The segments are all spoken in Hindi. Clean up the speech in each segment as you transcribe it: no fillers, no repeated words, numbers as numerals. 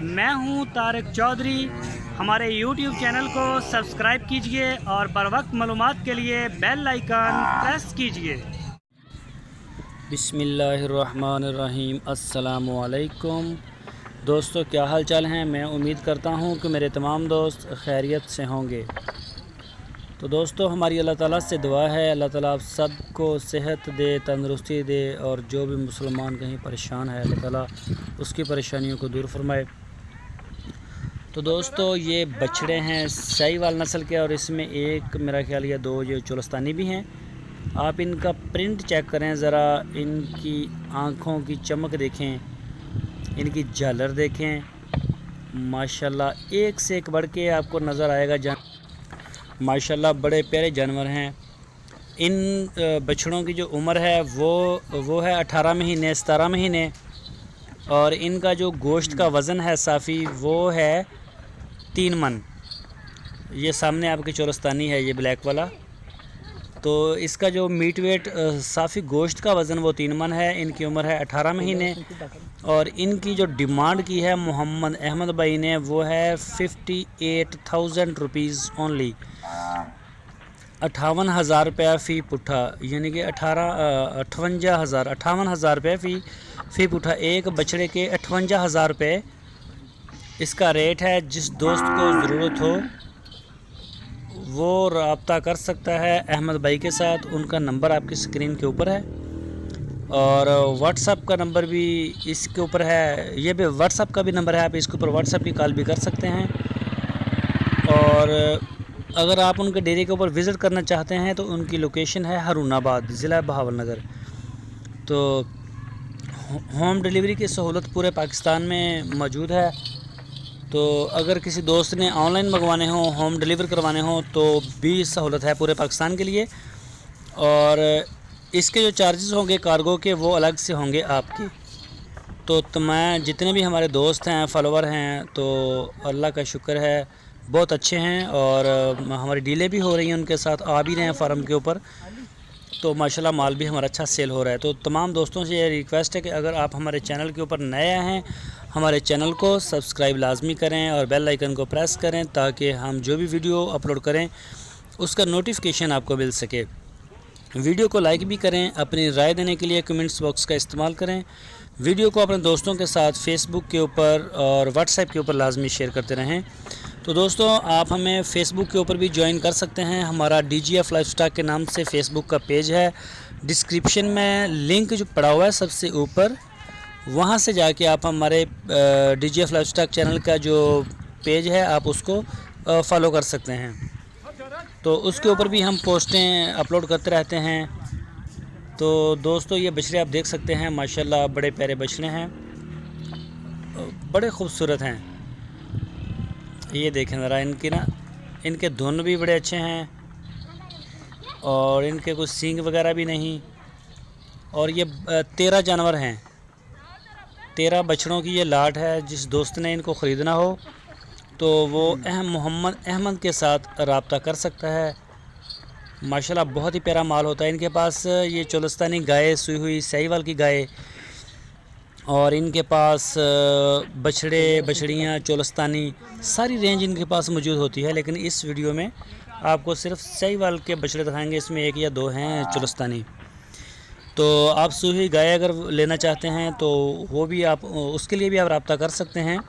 मैं हूं तारिक चौधरी। हमारे YouTube चैनल को सब्सक्राइब कीजिए और बर वक्त मालूमात के लिए बेल आइकन प्रेस कीजिए। बिस्मिल्लाहिर्रहमानिर्रहीम। अस्सलामु अलैकुम दोस्तों, क्या हाल चाल हैं। मैं उम्मीद करता हूं कि मेरे तमाम दोस्त खैरियत से होंगे। तो दोस्तों, हमारी अल्लाह ताला से दुआ है, अल्लाह ताला आप सबको सेहत दे, तंदुरुस्ती दे, और जो भी मुसलमान कहीं परेशान है अल्लाह ताला उसकी परेशानियों को दूर फरमाए। तो दोस्तों, ये बछड़े हैं साहिवाल नस्ल के, और इसमें एक मेरा ख्याल या दो ये चोलस्तानी भी हैं। आप इनका प्रिंट चेक करें ज़रा, इनकी आँखों की चमक देखें, इनकी झालर देखें। माशाल्लाह एक से एक बढ़ के आपको नज़र आएगा। माशाल्लाह बड़े प्यारे जानवर हैं। इन बछड़ों की जो उम्र है वो है 18 महीने 17 महीने, और इनका जो गोश्त का वज़न है साफ़ी वो है 3 मन। ये सामने आपकी चोरस्तानी है, ये ब्लैक वाला। तो इसका जो मीट वेट साफ़ी गोश्त का वज़न वो 3 मन है। इनकी उम्र है 18 महीने, और इनकी जो डिमांड की है मोहम्मद अहमद भाई ने वो है 58,000 रुपीज़ ओनली। 58,000 रुपया फ़ी पुट्ठा, यानी कि 58,000 रुपये फ़ी पुट्ठा। एक बछड़े के 58,000 रुपये इसका रेट है। जिस दोस्त को ज़रूरत हो वो रब्ता कर सकता है अहमद भाई के साथ। उनका नंबर आपकी स्क्रीन के ऊपर है, और व्हाट्सअप का नंबर भी इसके ऊपर है। ये भी व्हाट्सअप का भी नंबर है, आप इसके ऊपर व्हाट्सअप की कॉल भी कर सकते हैं। और अगर आप उनके डेयरी के ऊपर विज़िट करना चाहते हैं तो उनकी लोकेशन है हरुणाबाद, ज़िला बहावलनगर। तो होम डिलीवरी की सहूलत पूरे पाकिस्तान में मौजूद है। तो अगर किसी दोस्त ने ऑनलाइन मंगवाने हो, होम डिलीवर करवाने हो, तो भी सहूलत है पूरे पाकिस्तान के लिए। और इसके जो चार्जेस होंगे कार्गो के वो अलग से होंगे आपके। तो मैं जितने भी हमारे दोस्त हैं, फॉलोवर हैं, तो अल्लाह का शुक्र है बहुत अच्छे हैं, और हमारी डीलें भी हो रही हैं, उनके साथ आ भी रहे हैं फार्म के ऊपर। तो माशाल्लाह माल भी हमारा अच्छा सेल हो रहा है। तो तमाम दोस्तों से ये रिक्वेस्ट है कि अगर आप हमारे चैनल के ऊपर नए हैं, हमारे चैनल को सब्सक्राइब लाजमी करें और बेल आइकन को प्रेस करें, ताकि हम जो भी वीडियो अपलोड करें उसका नोटिफिकेशन आपको मिल सके। वीडियो को लाइक भी करें। अपनी राय देने के लिए कमेंट्स बॉक्स का इस्तेमाल करें। वीडियो को अपने दोस्तों के साथ फेसबुक के ऊपर और व्हाट्सएप के ऊपर लाजमी शेयर करते रहें। तो दोस्तों, आप हमें फ़ेसबुक के ऊपर भी ज्वाइन कर सकते हैं। हमारा DGF लाइफस्टाइल के नाम से फ़ेसबुक का पेज है। डिस्क्रिप्शन में लिंक जो पड़ा हुआ है सबसे ऊपर, वहां से जाके आप हमारे DGF लाइफस्टाइल चैनल का जो पेज है आप उसको फॉलो कर सकते हैं। तो उसके ऊपर भी हम पोस्टें अपलोड करते रहते हैं। तो दोस्तों, ये बछड़े आप देख सकते हैं, माशाल्लाह बड़े प्यारे बछड़े हैं, बड़े खूबसूरत हैं। ये देखें ज़रा, इनके धुन भी बड़े अच्छे हैं, और इनके कुछ सींग वगैरह भी नहीं। और ये 13 जानवर हैं, 13 बछड़ों की ये लाट है। जिस दोस्त ने इनको ख़रीदना हो तो वो मोहम्मद अहमद के साथ रब्ता कर सकता है। माशाल्लाह बहुत ही प्यारा माल होता है इनके पास। ये चोलस्तानी गाय, सुई हुई साहिवाल की गाय, और इनके पास बछड़े, बछड़ियाँ, चोलस्तानी सारी रेंज इनके पास मौजूद होती है। लेकिन इस वीडियो में आपको सिर्फ साहिवाल के बछड़े दिखाएंगे, इसमें 1 या 2 हैं चोलस्तानी। तो आप सुई हुई गाय अगर लेना चाहते हैं तो वो भी आप, उसके लिए भी आप रब्ता कर सकते हैं।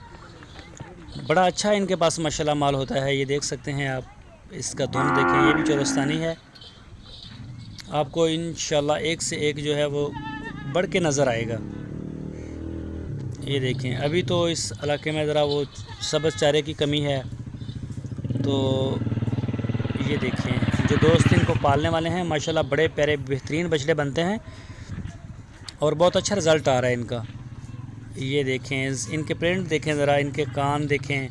बड़ा अच्छा इनके पास माशाल्लाह माल होता है। ये देख सकते हैं आप, इसका धुन देखें, ये भी चोलस्तानी है। आपको इंशाल्लाह एक से एक जो है वो बढ़ के नज़र आएगा। ये देखें, अभी तो इस इलाके में ज़रा वो सब्ज़ चारे की कमी है। तो ये देखें, जो दोस्त इनको पालने वाले हैं माशाल्लाह बड़े प्यारे बेहतरीन बछड़े बनते हैं, और बहुत अच्छा रिज़ल्ट आ रहा है इनका। ये देखें, इनके प्रिंट देखें ज़रा, इनके कान देखें,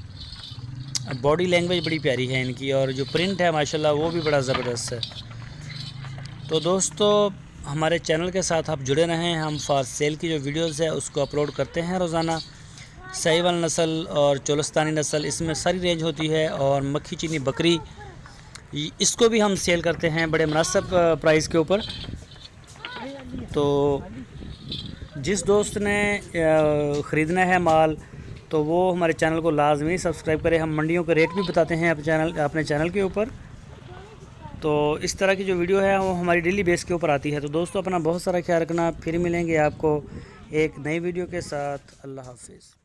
बॉडी लैंग्वेज बड़ी प्यारी है इनकी, और जो प्रिंट है माशाल्लाह वो भी बड़ा ज़बरदस्त है। तो दोस्तों, हमारे चैनल के साथ आप जुड़े रहें। हम फास्ट सेल की जो वीडियोस है उसको अपलोड करते हैं रोज़ाना। साहिवाल नस्ल और चोलस्तानी नस्ल, इसमें सारी रेंज होती है, और मक्खी चीनी बकरी, इसको भी हम सेल करते हैं बड़े मुनासिब प्राइस के ऊपर। तो जिस दोस्त ने ख़रीदना है माल तो वो हमारे चैनल को लाजमी सब्सक्राइब करें। हम मंडियों के रेट भी बताते हैं अपने चैनल के ऊपर। तो इस तरह की जो वीडियो है वो हमारी डेली बेस के ऊपर आती है। तो दोस्तों अपना बहुत सारा ख्याल रखना, फिर मिलेंगे आपको एक नई वीडियो के साथ। अल्लाह हाफिज़।